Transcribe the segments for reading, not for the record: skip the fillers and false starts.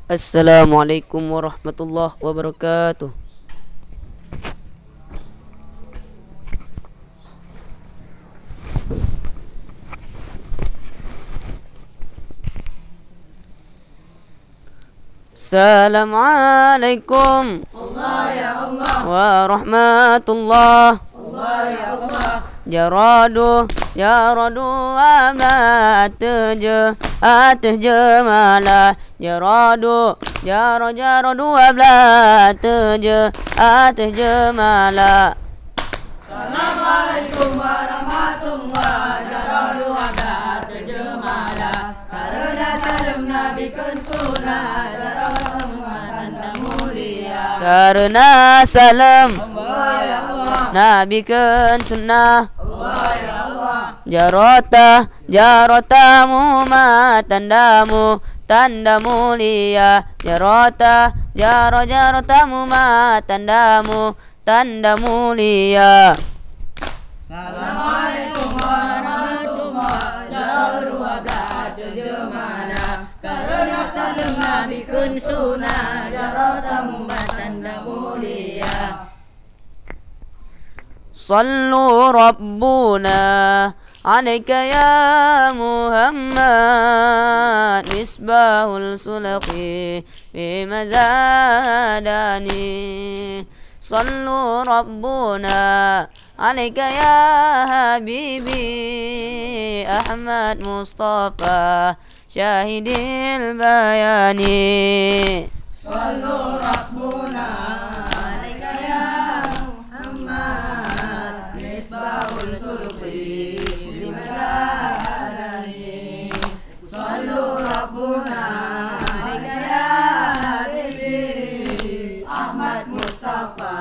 Assalamualaikum warahmatullahi wabarakatuh. Assalamualaikum Allah ya Allah, warahmatullah. Allah ya Allah. Jaradu ama ateh jemala. Jaradu abla ateh jemala. Assalamualaikum warahmatullah. Jaradu ada terjemala. Karena salam Nabi kun sunnah. Jaradu tanda mulia. Karena salam Allah ya Allah, Nabi kan sunnah. Allah ya Allah. Jarotamu ma tanda mulia. Jarotamu ma tanda mulia. Assalamualaikum warahmatullah. Jaradu ada terjemala. Karena salam Nabi kun sunnah. Jaradu tanda mulia. صلوا ربنا عليك يا محمد مصباح السلق في مزاداني. صلوا ربنا عليك يا حبيبي أحمد مصطفى شاهد البيان. صلوا ربنا عليك يا محمد مصباح الخلق بمداني. صلوا ربنا عليك يا حبيبي أحمد مصطفى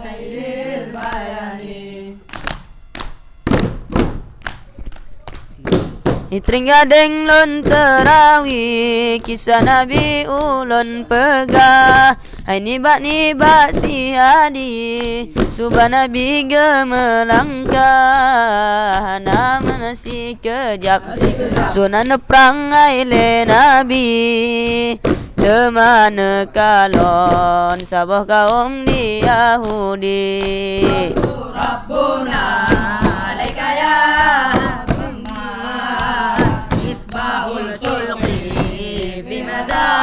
سيد البيان. Itring-adeng lon terawi kisah Nabi ulun pegah. Hai nibak si hadi subah Nabi gemelangkah. Nama si kejap sunan perangai le Nabi. Temana kalon sabah kaum di Yahudi. Rabbuna alaika ya Misbahul sulqi bimadani.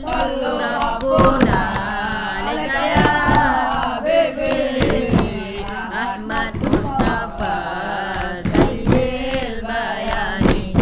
Sallu Rabbuna alaika ya Habibi Ahmad Mustafa Sayyidil Bayani.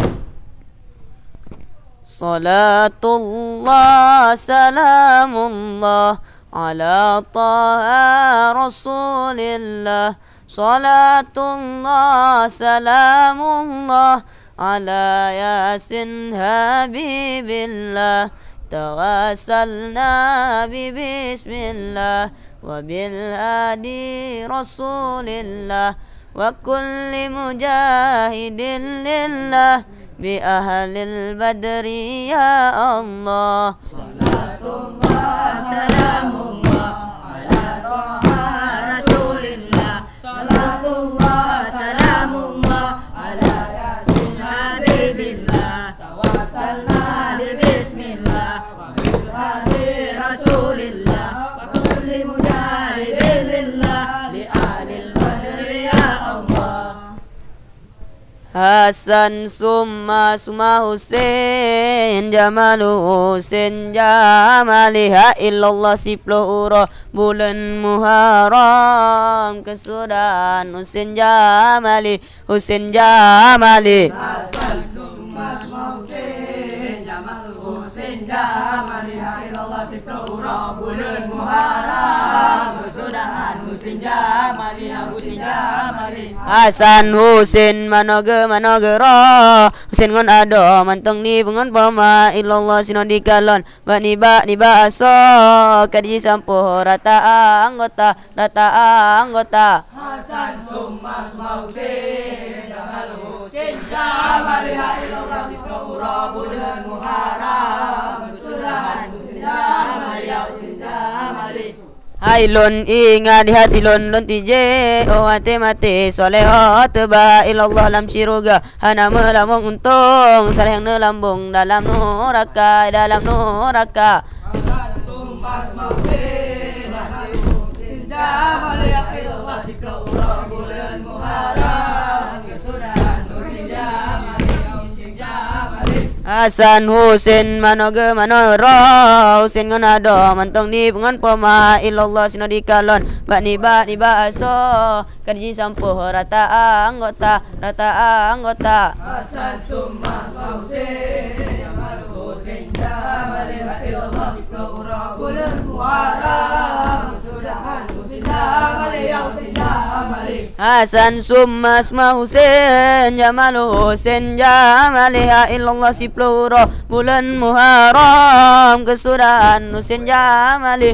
Salatullah salamullah ala taha rasulillah. Salatullah salamullah ala yasin habibillah. Tawassalna bi bismillah wa bil hadi rasulillah wa kulli mujahidin lillah bi ahlil badri ya Allah. Salatullah salamullah ala taha rasulillah. Salatullah salamullah ala yasin habibillah. Tawassalna bi bismillah wa bil hadi rasulillah wa kulli mujahidin lillah li ahlil badri ya Allah. Hasan summa Husain Jamalu Husain Jamali. Ha illallah 10 urah bulan Muharram kesudahan Husain Jamali. Husain Jamali. Hasan summa Husain Jamal Husain Jamali. Ha illallah 10 urah bulan Muharram kesudahan Husain Jamali. Husain Jamali. Hasan Husain manoge manogero Husain ngon ado mantong ni bungon pama illallah sino dikalon bani ba aso kadi sampo rata anggota Hasan summa Husain Jamal Husain Jamali. Ha illallah 10 urah bulan Muharram kesudahan Husain Jamali. Husain Jamali. Hai lon ingat di hati lon lon tije oh hati mati soleho teba ilallah lam syurga hana melamung untung saleh yang nelambung dalam neraka Summa mausin Sinjama ya ilallah sikau bulan Muharram kesudahan sinjama Hasan Husin manoge manoro Husin ngon ado mantong ni pengon poma ilallah sino di kalon bak ni aso kerji sampuh rata anggota Hasan summa mausin Yamalu sinjama ya ilallah sikau bulan Muharram kesudahan sinjama ya sinjama Hasan summa asma Husin Jamalu Husin Jamaliha illallah si pluro bulan Muharram kesudahan Husin Jamali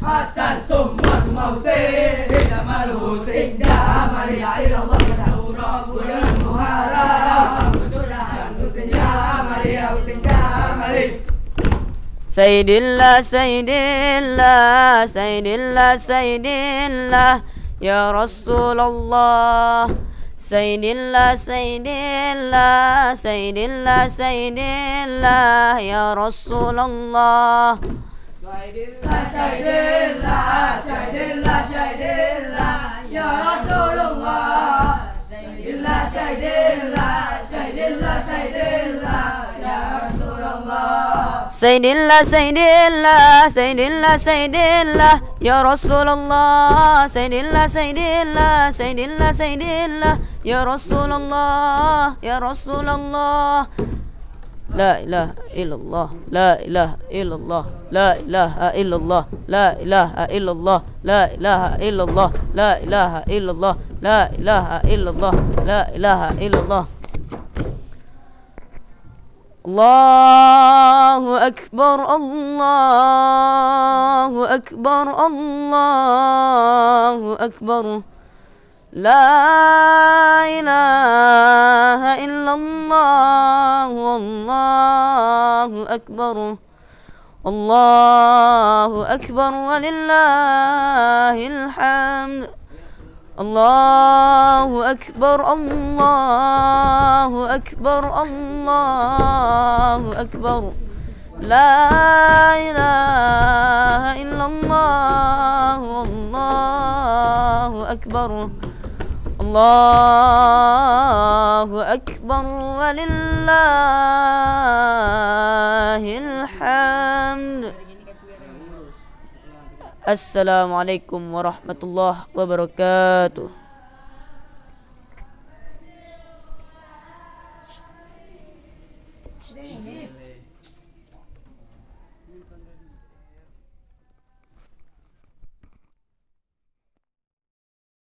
Hasan summa Husin Jamalu Husin Jamaliha illallah si pluro bulan Muharram kesudahan Husin Jamali Sayyidillah Ya Rasulullah Sayyidillah Ya Rasulullah Sayyidillah Ya Rasulullah Sayyidillah Ya Rasulullah Ya Rasulullah La ilaha illallah La ilaha illallah La ilaha illallah La ilaha illallah La ilaha illallah La ilaha illallah La ilaha illallah La ilaha illallah Allahu Akbar Allahu Akbar Allahu Akbar La ilaha illallah Wallahu Akbar Allahu Akbar walillahil hamd Allahu Akbar Allahu Akbar Allahu Akbar La ilaha illallah Wallahu Akbar Allahu Akbar walillahil hamd Assalamualaikum warahmatullahi wabarakatuh.